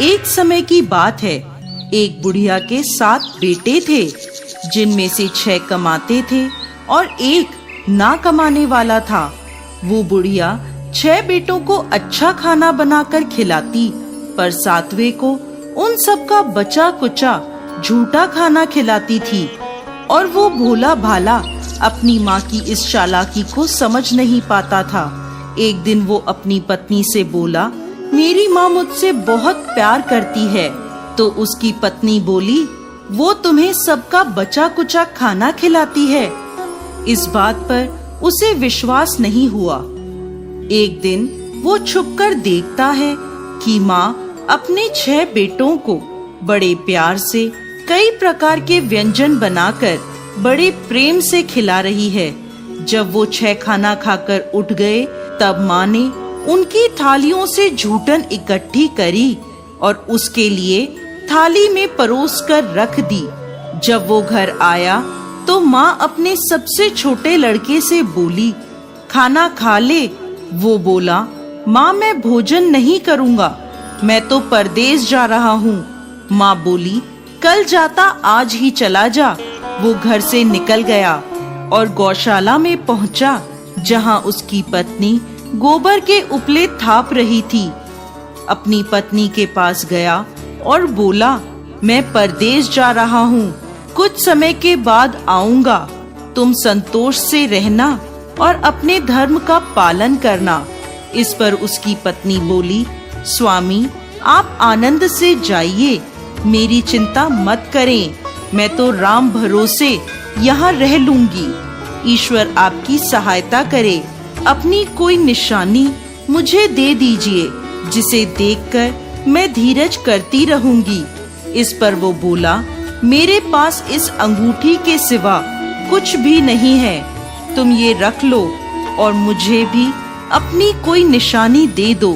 एक समय की बात है, एक बुढ़िया के 7 बेटे थे, जिनमें से 6 कमाते थे और एक ना कमाने वाला था। वो बुढ़िया 6 बेटों को अच्छा खाना बनाकर खिलाती, पर 7वें को उन सब का बचा कुचा झूठा खाना खिलाती थी। और वो भोला भाला अपनी माँ की इस चालाकी को समझ नहीं पाता था। एक दिन वो अपनी पत्नी से बोला, मेरी माँ मुझसे बहुत प्यार करती है। तो उसकी पत्नी बोली, वो तुम्हें सबका बचा कुचा खाना खिलाती है। इस बात पर उसे विश्वास नहीं हुआ। एक दिन वो छुपकर देखता है कि माँ अपने 6 बेटों को बड़े प्यार से कई प्रकार के व्यंजन बनाकर बड़े प्रेम से खिला रही है। जब वो 6 खाना खाकर उठ गए, तब माँ ने उनकी थालियों से झूठन इकट्ठी करी और उसके लिए थाली में परोस कर रख दी। जब वो घर आया तो माँ अपने सबसे छोटे लड़के से बोली, खाना खा ले। वो बोला, माँ मैं भोजन नहीं करूँगा, मैं तो परदेश जा रहा हूँ। माँ बोली, कल जाता आज ही चला जा। वो घर से निकल गया और गौशाला में पहुंचा, जहां उसकी पत्नी गोबर के उपले थाप रही थी। अपनी पत्नी के पास गया और बोला, मैं परदेश जा रहा हूँ, कुछ समय के बाद आऊंगा। तुम संतोष से रहना और अपने धर्म का पालन करना। इस पर उसकी पत्नी बोली, स्वामी आप आनंद से जाइए, मेरी चिंता मत करें, मैं तो राम भरोसे यहाँ रह लूंगी। ईश्वर आपकी सहायता करे। अपनी कोई निशानी मुझे दे दीजिए, जिसे देखकर मैं धीरज करती रहूंगी। इस पर वो बोला, मेरे पास इस अंगूठी के सिवा कुछ भी नहीं है, तुम ये रख लो और मुझे भी अपनी कोई निशानी दे दो।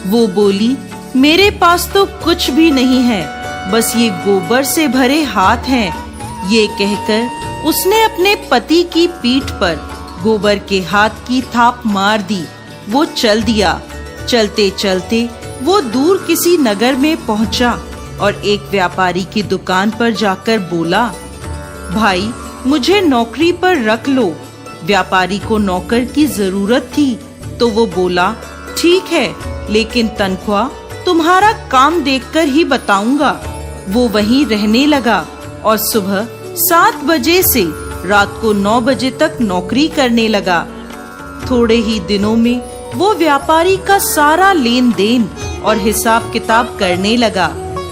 वो बोली, मेरे पास तो कुछ भी नहीं है, बस ये गोबर से भरे हाथ हैं। ये कहकर उसने अपने पति की पीठ पर गोबर के हाथ की थाप मार दी। वो चल दिया। चलते चलते वो दूर किसी नगर में पहुंचा और एक व्यापारी की दुकान पर जाकर बोला, भाई मुझे नौकरी पर रख लो। व्यापारी को नौकर की जरूरत थी, तो वो बोला, ठीक है, लेकिन तनख्वाह तुम्हारा काम देखकर ही बताऊंगा। वो वहीं रहने लगा और सुबह 7 बजे से रात को 9 बजे तक नौकरी करने लगा। थोड़े ही दिनों में वो व्यापारी का सारा लेन देन और हिसाब किताब करने लगा।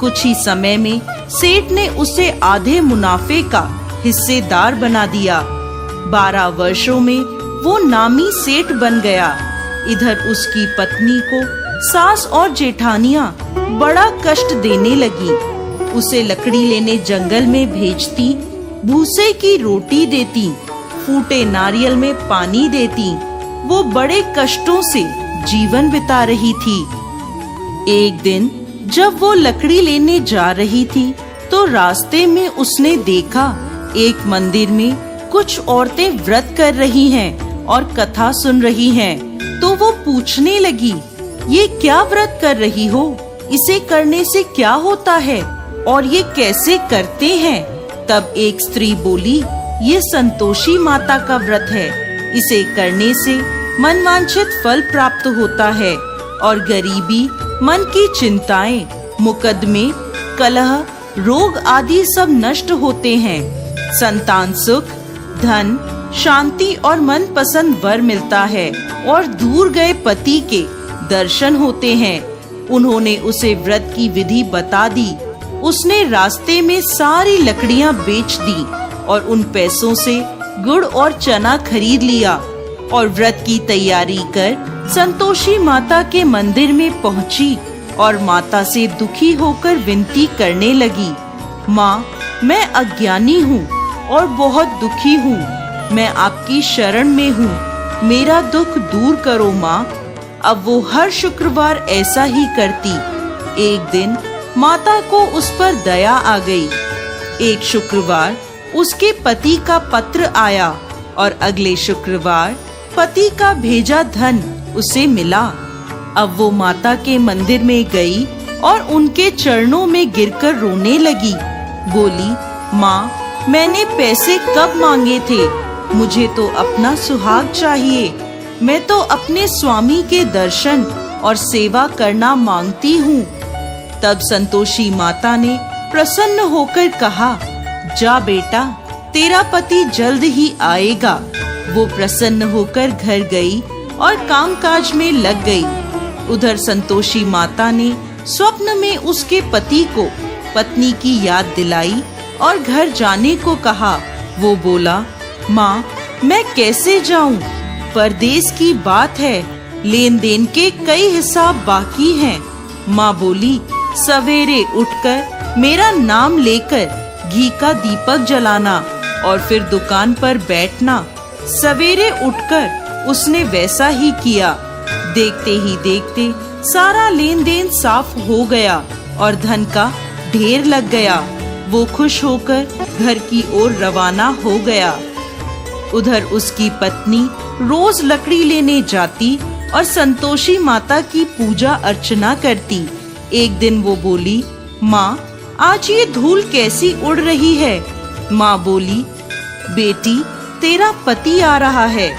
कुछ ही समय में सेठ ने उसे आधे मुनाफे का हिस्सेदार बना दिया। 12 वर्षों में वो नामी सेठ बन गया। इधर उसकी पत्नी को सास और जेठानियां बड़ा कष्ट देने लगी। उसे लकड़ी लेने जंगल में भेजती, भूसे की रोटी देती, फूटे नारियल में पानी देती। वो बड़े कष्टों से जीवन बिता रही थी। एक दिन जब वो लकड़ी लेने जा रही थी, तो रास्ते में उसने देखा एक मंदिर में कुछ औरतें व्रत कर रही हैं और कथा सुन रही हैं। तो वो पूछने लगी, ये क्या व्रत कर रही हो? इसे करने से क्या होता है और ये कैसे करते हैं? तब एक स्त्री बोली, ये संतोषी माता का व्रत है। इसे करने से मनवांछित फल प्राप्त होता है और गरीबी, मन की चिंताएं, मुकदमे, कलह, रोग आदि सब नष्ट होते हैं। संतान सुख, धन, शांति और मन पसंद वर मिलता है और दूर गए पति के दर्शन होते हैं। उन्होंने उसे व्रत की विधि बता दी। उसने रास्ते में सारी लकड़ियां बेच दी और उन पैसों से गुड़ और चना खरीद लिया और व्रत की तैयारी कर संतोषी माता के मंदिर में पहुंची और माता से दुखी होकर विनती करने लगी, माँ मैं अज्ञानी हूँ और बहुत दुखी हूँ, मैं आपकी शरण में हूँ, मेरा दुख दूर करो माँ। अब वो हर शुक्रवार ऐसा ही करती। एक दिन माता को उस पर दया आ गई। एक शुक्रवार उसके पति का पत्र आया और अगले शुक्रवार पति का भेजा धन उसे मिला। अब वो माता के मंदिर में गई और उनके चरणों में गिरकर रोने लगी। बोली, माँ, मैंने पैसे कब मांगे थे? मुझे तो अपना सुहाग चाहिए। मैं तो अपने स्वामी के दर्शन और सेवा करना मांगती हूँ। तब संतोषी माता ने प्रसन्न होकर कहा, जा बेटा, तेरा पति जल्द ही आएगा। वो प्रसन्न होकर घर गई और कामकाज में लग गई। उधर संतोषी माता ने स्वप्न में उसके पति को पत्नी की याद दिलाई और घर जाने को कहा। वो बोला, माँ, मैं कैसे जाऊं? परदेश की बात है, लेन देन के कई हिसाब बाकी हैं। माँ बोली, सवेरे उठकर मेरा नाम लेकर घी का दीपक जलाना और फिर दुकान पर बैठना। सवेरे उठकर उसने वैसा ही किया। देखते ही देखते सारा लेन देन साफ हो गया और धन का ढेर लग गया। वो खुश होकर घर की ओर रवाना हो गया। उधर उसकी पत्नी रोज लकड़ी लेने जाती और संतोषी माता की पूजा अर्चना करती। एक दिन वो बोली, माँ, आज ये धूल कैसी उड़ रही है? माँ बोली, बेटी, तेरा पति आ रहा है।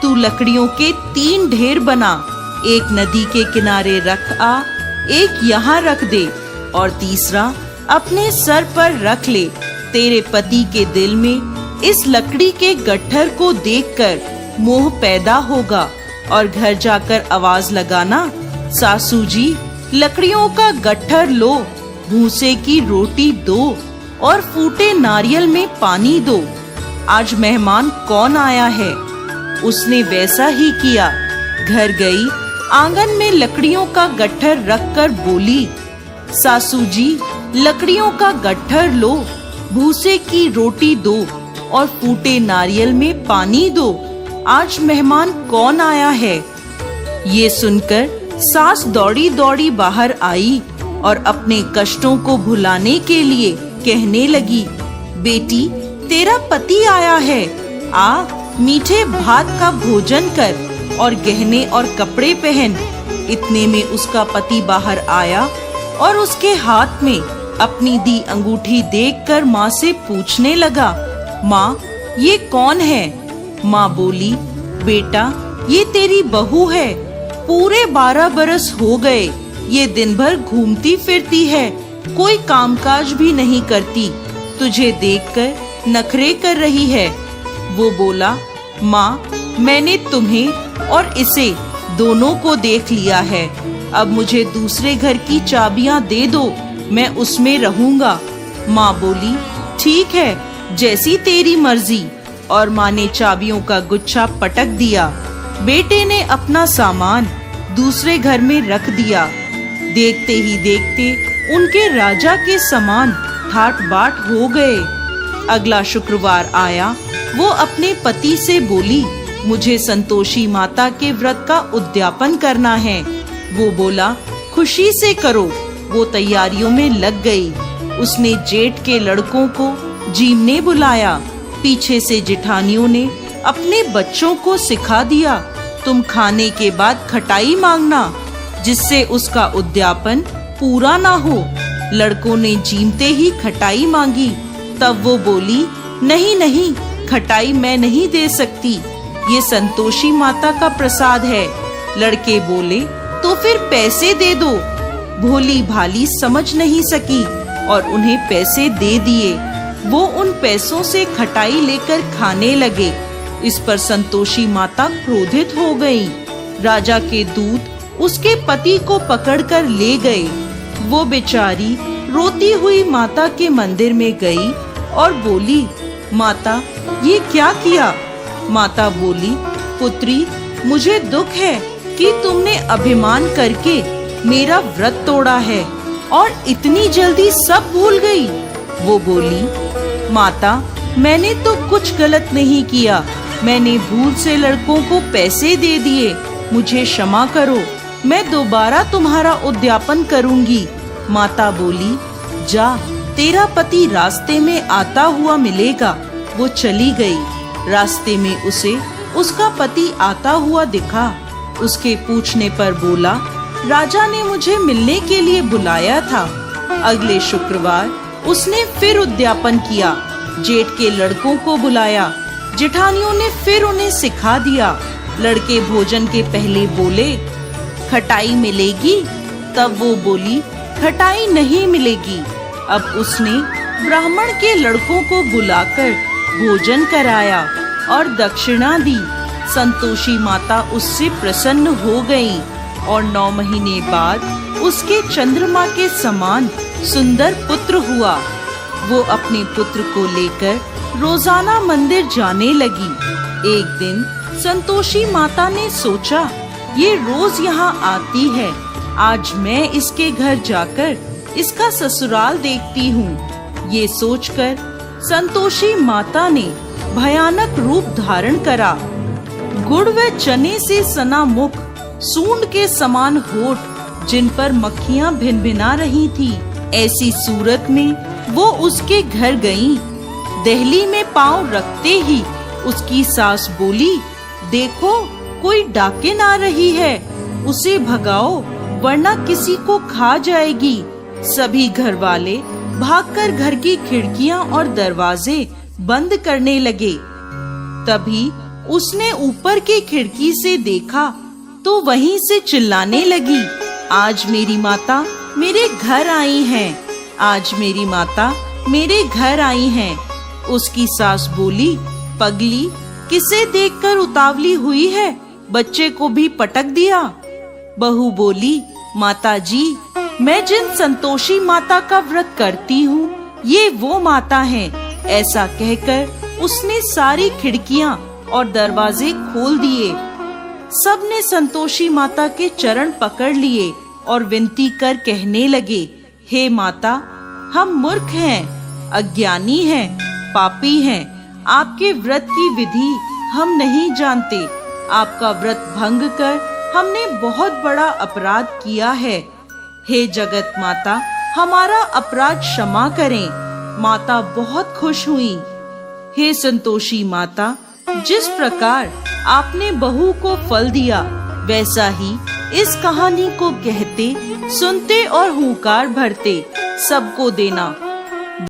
तू लकड़ियों के 3 ढेर बना, एक नदी के किनारे रख आ, एक यहाँ रख दे और तीसरा अपने सर पर रख ले। तेरे पति के दिल में इस लकड़ी के गट्ठर को देखकर मोह पैदा होगा और घर जाकर आवाज लगाना, सासू जी, लकड़ियों का गट्ठर लो, भूसे की रोटी दो और फूटे नारियल में पानी दो। आज मेहमान कौन आया है? उसने वैसा ही किया। घर गई, आंगन में लकड़ियों का गट्ठर रखकर बोली, सासू जी, लकड़ियों का गट्ठर लो, भूसे की रोटी दो और फूटे नारियल में पानी दो। आज मेहमान कौन आया है? ये सुनकर सास दौड़ी दौड़ी बाहर आई और अपने कष्टों को भुलाने के लिए कहने लगी, बेटी, तेरा पति आया है। आ, मीठे भात का भोजन कर और गहने और कपड़े पहन। इतने में उसका पति बाहर आया और उसके हाथ में अपनी दी अंगूठी देखकर माँ से पूछने लगा, माँ, ये कौन है? माँ बोली, बेटा, ये तेरी बहू है। पूरे 12 बरस हो गए ये दिन भर घूमती फिरती है, कोई कामकाज भी नहीं करती। तुझे देखकर नखरे कर रही है। वो बोला, माँ, मैंने तुम्हें और इसे दोनों को देख लिया है। अब मुझे दूसरे घर की चाबियां दे दो, मैं उसमें रहूंगा। माँ बोली, ठीक है, जैसी तेरी मर्जी। और माँ ने चाबियों का गुच्छा पटक दिया। बेटे ने अपना सामान दूसरे घर में रख दिया। देखते ही देखते उनके राजा के समान ठाट बाट हो गए। अगला शुक्रवार आया। वो अपने पति से बोली, मुझे संतोषी माता के व्रत का उद्यापन करना है। वो बोला, खुशी से करो। वो तैयारियों में लग गई। उसने जेठ के लड़कों को जीमने बुलाया। पीछे से जेठानियों ने अपने बच्चों को सिखा दिया, तुम खाने के बाद खटाई मांगना, जिससे उसका उद्यापन पूरा ना हो। लड़कों ने जीमते ही खटाई मांगी। तब वो बोली, नहीं नहीं, खटाई मैं नहीं दे सकती, ये संतोषी माता का प्रसाद है। लड़के बोले, तो फिर पैसे दे दो। भोली भाली समझ नहीं सकी और उन्हें पैसे दे दिए। वो उन पैसों से खटाई लेकर खाने लगे। इस पर संतोषी माता क्रोधित हो गई। राजा के दूत उसके पति को पकड़कर ले गए। वो बेचारी रोती हुई माता के मंदिर में गई और बोली, माता, ये क्या किया? माता बोली, पुत्री, मुझे दुख है कि तुमने अभिमान करके मेरा व्रत तोड़ा है और इतनी जल्दी सब भूल गई। वो बोली, माता, मैंने तो कुछ गलत नहीं किया। मैंने भूल से लड़कों को पैसे दे दिए। मुझे क्षमा करो, मैं दोबारा तुम्हारा उद्यापन करूंगी। माता बोली, जा, तेरा पति रास्ते में आता हुआ मिलेगा। वो चली गई। रास्ते में उसे उसका पति आता हुआ दिखा। उसके पूछने पर बोला, राजा ने मुझे मिलने के लिए बुलाया था। अगले शुक्रवार उसने फिर उद्यापन किया। जेठ के लड़कों को बुलाया। जेठानियों ने फिर उन्हें सिखा दिया। लड़के भोजन के पहले बोले, खटाई मिलेगी? तब वो बोली, खटाई नहीं मिलेगी। अब उसने ब्राह्मण के लड़कों को बुलाकर भोजन कराया और दक्षिणा दी। संतोषी माता उससे प्रसन्न हो गई और 9 महीने बाद उसके चंद्रमा के समान सुंदर पुत्र हुआ। वो अपने पुत्र को लेकर रोजाना मंदिर जाने लगी। एक दिन संतोषी माता ने सोचा, ये रोज यहाँ आती है, आज मैं इसके घर जाकर इसका ससुराल देखती हूँ। ये सोचकर संतोषी माता ने भयानक रूप धारण करा। गुड़ व चने से सना मुख, सूंड के समान होठ, जिन पर मक्खियाँ भिनभिना रही थी, ऐसी सूरत में वो उसके घर गईं। दहली में पांव रखते ही उसकी सास बोली, देखो कोई डाकिन आ रही है, उसे भगाओ वरना किसी को खा जाएगी। सभी घर वाले भागकर घर की खिड़कियां और दरवाजे बंद करने लगे। तभी उसने ऊपर की खिड़की से देखा तो वहीं से चिल्लाने लगी, आज मेरी माता मेरे घर आई हैं, आज मेरी माता मेरे घर आई हैं। उसकी सास बोली, पगली, किसे देखकर उतावली हुई है, बच्चे को भी पटक दिया। बहू बोली, माता जी, मैं जिन संतोषी माता का व्रत करती हूँ, ये वो माता हैं। ऐसा कहकर उसने सारी खिड़कियाँ और दरवाजे खोल दिए। सबने संतोषी माता के चरण पकड़ लिए और विनती कर कहने लगे, हे माता, हम मूर्ख हैं, अज्ञानी हैं, पापी हैं। आपके व्रत की विधि हम नहीं जानते। आपका व्रत भंग कर हमने बहुत बड़ा अपराध किया है। हे जगत माता, हमारा अपराध क्षमा करें। माता बहुत खुश हुई। हे संतोषी माता, जिस प्रकार आपने बहू को फल दिया, वैसा ही इस कहानी को कहते, सुनते और हुंकार भरते सबको देना।